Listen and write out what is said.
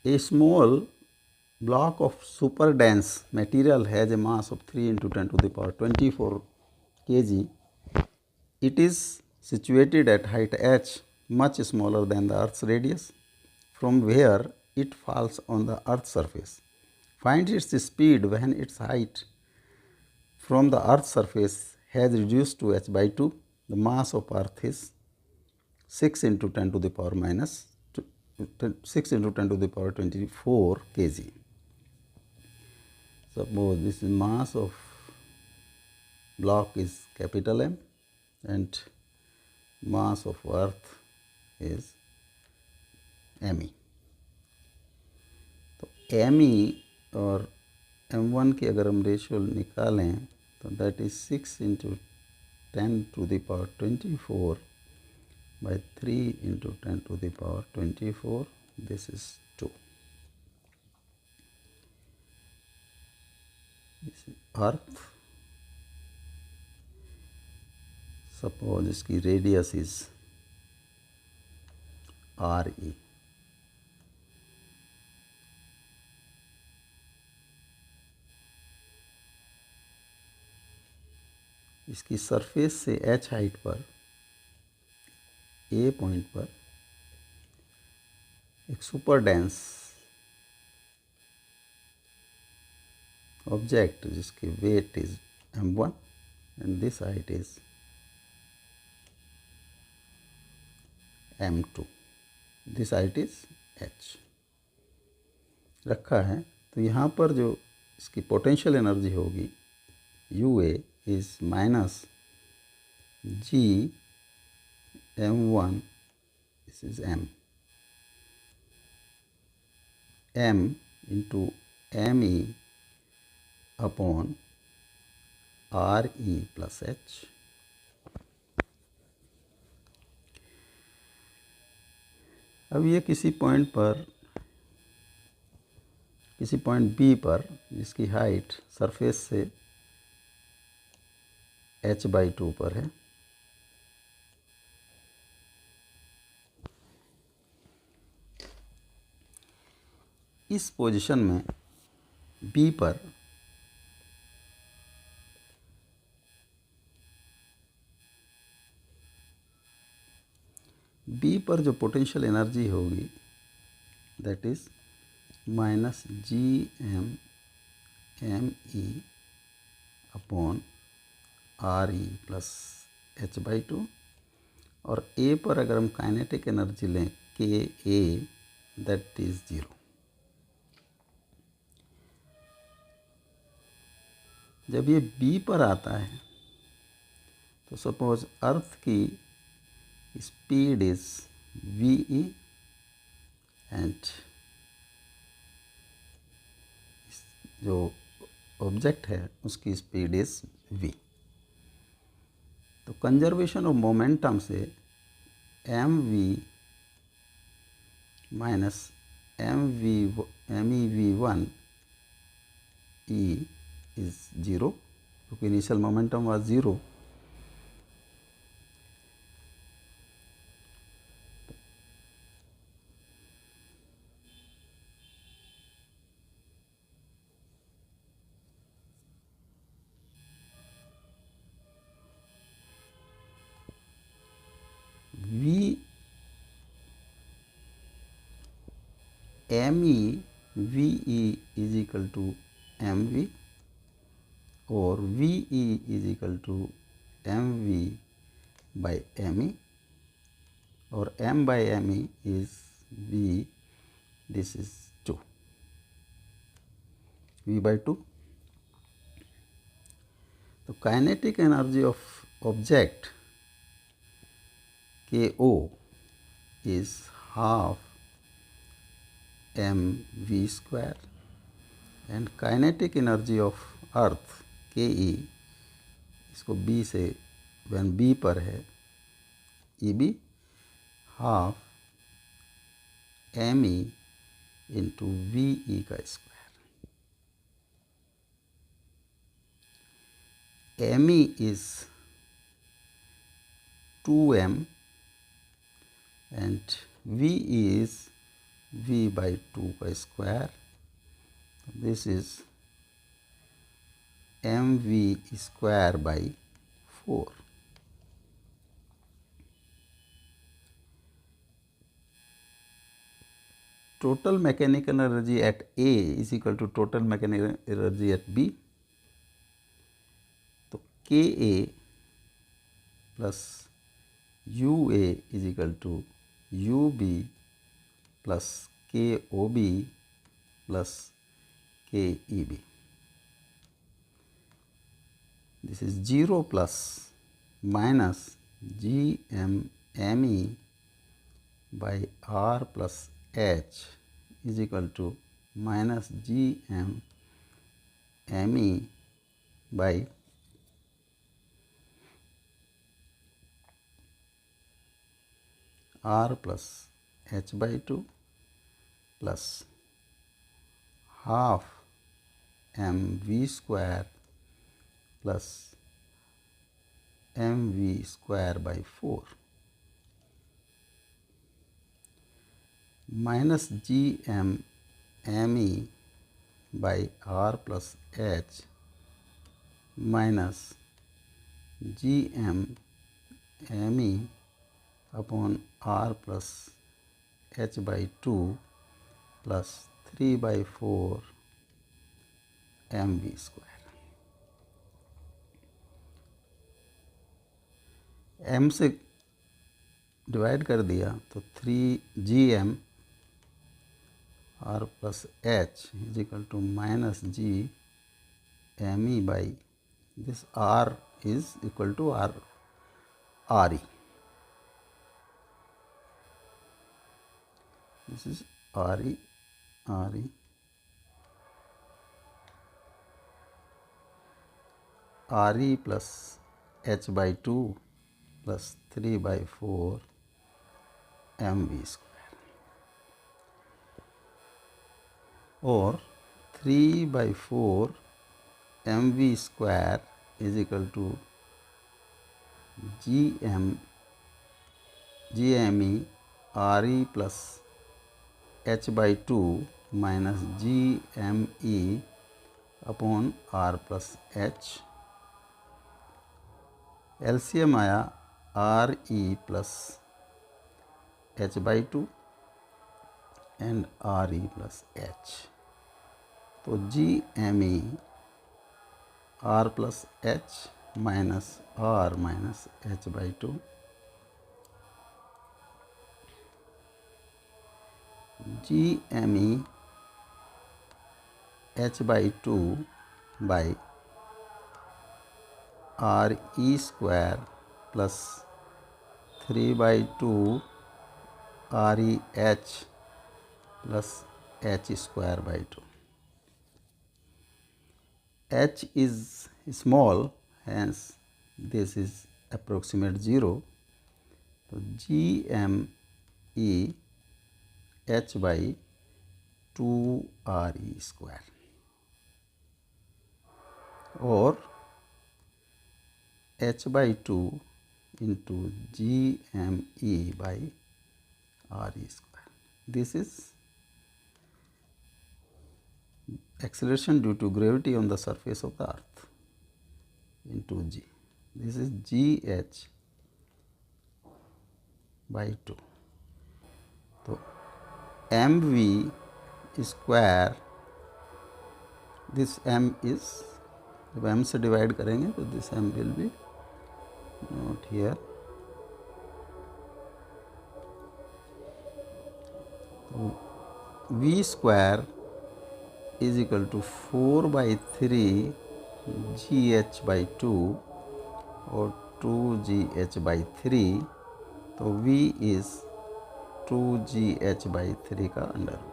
A small block of super dense material has a mass of 3 into 10 to the power 24 kg. It is situated at height h, much smaller than the Earth's radius, from where it falls on the Earth's surface. Find its speed when its height from the Earth's surface has reduced to h by 2. The mass of Earth is 6 into 10 to the power minus 6 into 10 to the power 24 kg. Suppose this mass of block is capital M and mass of Earth is ME. तो ME और M1 की अगर हम ratio निकालें तो that is 6 into 10 to the power 24 by 3 into 10 to the power 24. This is 2. This is Earth. Suppose इसकी radius is RE. इसकी surface से h हाइट पर A पॉइंट पर एक सुपर डेंस ऑब्जेक्ट जिसकी weight is m1 and this height is m2, this height is h रखा है। तो यहाँ पर जो इसकी पोटेंशियल एनर्जी होगी UA is minus G m1, this is m into me upon RE plus h. अब ये किसी पॉइंट B पर जिसकी हाइट सरफेस से h by 2 पर है, इस पोजीशन में B पर जो पोटेंशियल एनर्जी होगी that is minus GM ME upon RE plus h by 2, और A पर अगर हम काइनेटिक एनर्जी लें KA दैट इज 0। जब ये B पर आता है तो सपोज अर्थ की स्पीड इज VE एंड जो ऑब्जेक्ट है उसकी स्पीड इज V। तो कंजर्वेशन ऑफ मोमेंटम से MV minus MEV1 E is 0 क्योंकि initial momentum was 0। VE is equal to MV और VE is equal to MV by ME और M by ME is V, this is 2, V by 2। तो kinetic energy of object KO is half mv square and kinetic energy of earth ke, इसको B से when B पर है EB half me into VE का square. me is 2m and VE is v by 2 का square, this is mv square by 4. Total mechanical energy at A is equal to total mechanical energy at B. तो KA plus UA is equal to UB plus KOB plus KEB. This is 0 plus minus GMME by R plus H is equal to minus GMME by R plus H by 2 plus half mv square plus mv square by 4 minus GMME by R plus H minus GMME upon R plus H by 2 plus 3 by 4 mv square. m से divide कर दिया तो 3gm r plus h is equal to minus GME by this r is equal to RE. This is RE plus h by 2 plus 3 by 4 mv square, or 3 by 4 mv square is equal to GME RE plus h by 2 minus GME upon R plus H. LCM आया RE plus h by 2 and RE plus h. तो GME R plus h minus R minus h by 2 GME h by 2 by RE square plus 3 by 2 REH plus h square by 2. H is small, hence this is approximate 0. So GME h by 2 RE square, or h by 2 into GME by RE square. This is acceleration due to gravity on the surface of the earth into G. This is GH by 2. So mv square, this m is, जब m से divide करेंगे तो this m will be not here. So v square is equal to 4 by 3 GH by 2 or 2 GH by 3. तो v is 2 GH by 3 का under root.